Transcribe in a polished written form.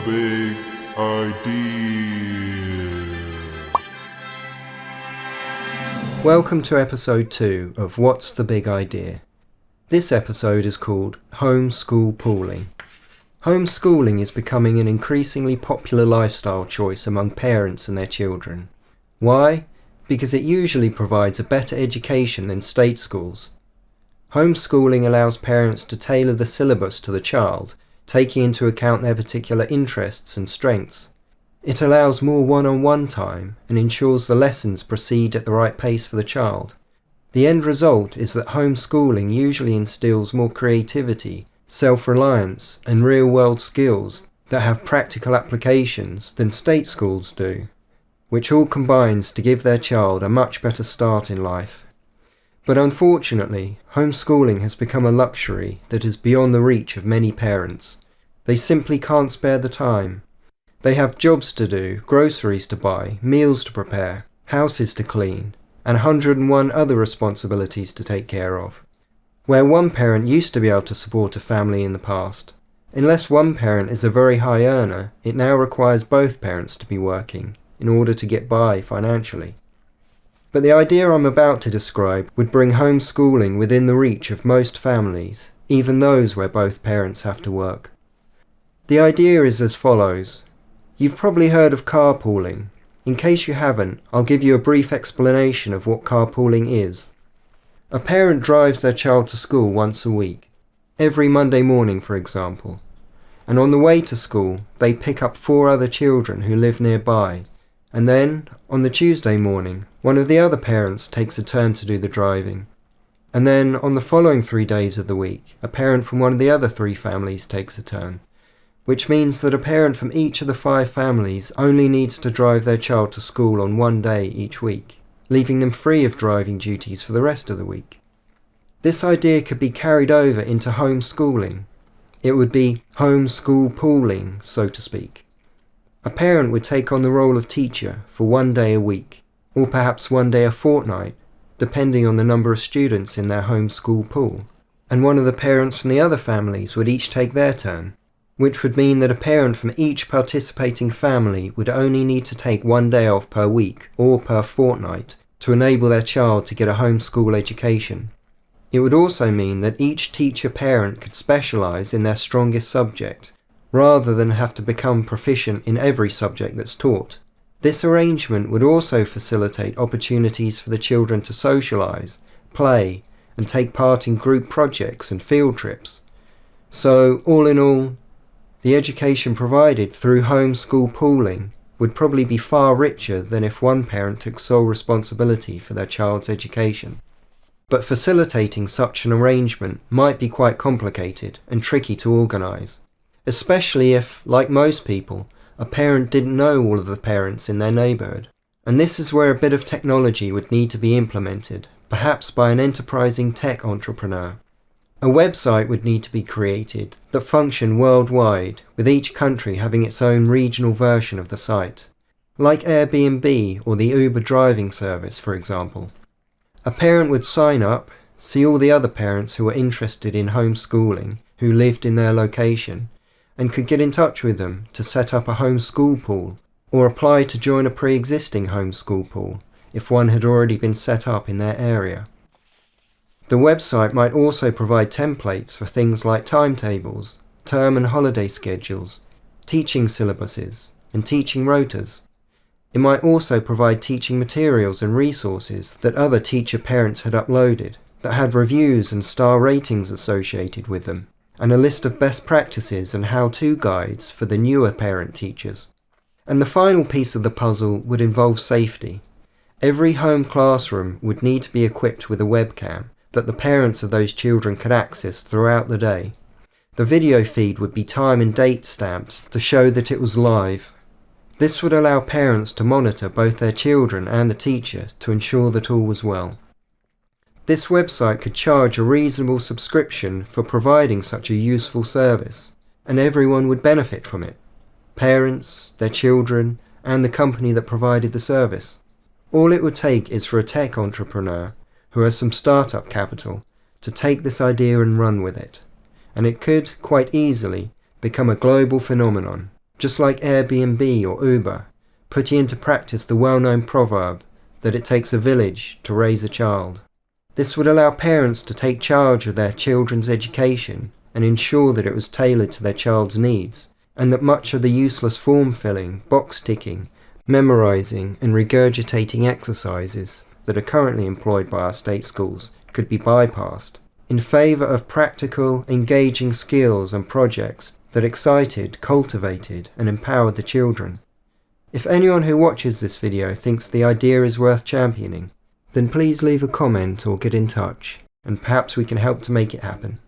big idea? Welcome to episode 2 of What's the Big Idea? This episode is called HomeSchool Pooling. Homeschooling is becoming an increasingly popular lifestyle choice among parents and their children. Why? Because it usually provides a better education than state schools. Homeschooling allows parents to tailor the syllabus to the child, taking into account their particular interests and strengths. It allows more one-on-one time and ensures the lessons proceed at the right pace for the child. The end result is that homeschooling usually instills more creativity, self-reliance, and real-world skills that have practical applications than state schools do, which all combines to give their child a much better start in life. But unfortunately, homeschooling has become a luxury that is beyond the reach of many parents. They simply can't spare the time. They have jobs to do, groceries to buy, meals to prepare, houses to clean, and 101 other responsibilities to take care of. Where one parent used to be able to support a family in the past, unless one parent is a very high earner, it now requires both parents to be working in order to get by financially. But the idea I'm about to describe would bring homeschooling within the reach of most families, even those where both parents have to work. The idea is as follows. You've probably heard of carpooling. In case you haven't, I'll give you a brief explanation of what carpooling is. A parent drives their child to school once a week, every Monday morning for example, and on the way to school they pick up 4 other children who live nearby, and then, on the Tuesday morning, one of the other parents takes a turn to do the driving. And then, on the following 3 days of the week, a parent from one of the other 3 families takes a turn, which means that a parent from each of the 5 families only needs to drive their child to school on 1 day each week, leaving them free of driving duties for the rest of the week. This idea could be carried over into homeschooling. It would be homeschool pooling, so to speak. A parent would take on the role of teacher for 1 day a week, or perhaps 1 day a fortnight, depending on the number of students in their homeschool pool, and one of the parents from the other families would each take their turn, which would mean that a parent from each participating family would only need to take 1 day off per week or per fortnight to enable their child to get a homeschool education. It would also mean that each teacher-parent could specialise in their strongest subject, rather than have to become proficient in every subject that's taught. This arrangement would also facilitate opportunities for the children to socialise, play, and take part in group projects and field trips. So, all in all, the education provided through homeschool pooling would probably be far richer than if one parent took sole responsibility for their child's education. But facilitating such an arrangement might be quite complicated and tricky to organise, especially if, like most people, a parent didn't know all of the parents in their neighbourhood. And this is where a bit of technology would need to be implemented, perhaps by an enterprising tech entrepreneur. A website would need to be created that functioned worldwide, with each country having its own regional version of the site, like Airbnb or the Uber driving service, for example. A parent would sign up, see all the other parents who were interested in homeschooling, who lived in their location, and could get in touch with them to set up a homeschool pool, or apply to join a pre-existing homeschool pool, if one had already been set up in their area. The website might also provide templates for things like timetables, term and holiday schedules, teaching syllabuses, and teaching rotas. It might also provide teaching materials and resources that other teacher-parents had uploaded, that had reviews and star ratings associated with them, and a list of best practices and how-to guides for the newer parent teachers. And the final piece of the puzzle would involve safety. Every home classroom would need to be equipped with a webcam that the parents of those children could access throughout the day. The video feed would be time and date stamped to show that it was live. This would allow parents to monitor both their children and the teacher to ensure that all was well. This website could charge a reasonable subscription for providing such a useful service, and everyone would benefit from it. Parents, their children, and the company that provided the service. All it would take is for a tech entrepreneur who has some startup capital to take this idea and run with it, and it could, quite easily, become a global phenomenon, just like Airbnb or Uber, putting into practice the well-known proverb that it takes a village to raise a child. This would allow parents to take charge of their children's education and ensure that it was tailored to their child's needs, and that much of the useless form filling, box ticking, memorising and regurgitating exercises that are currently employed by our state schools could be bypassed, in favour of practical, engaging skills and projects that excited, cultivated and empowered the children. If anyone who watches this video thinks the idea is worth championing, then please leave a comment or get in touch, and perhaps we can help to make it happen.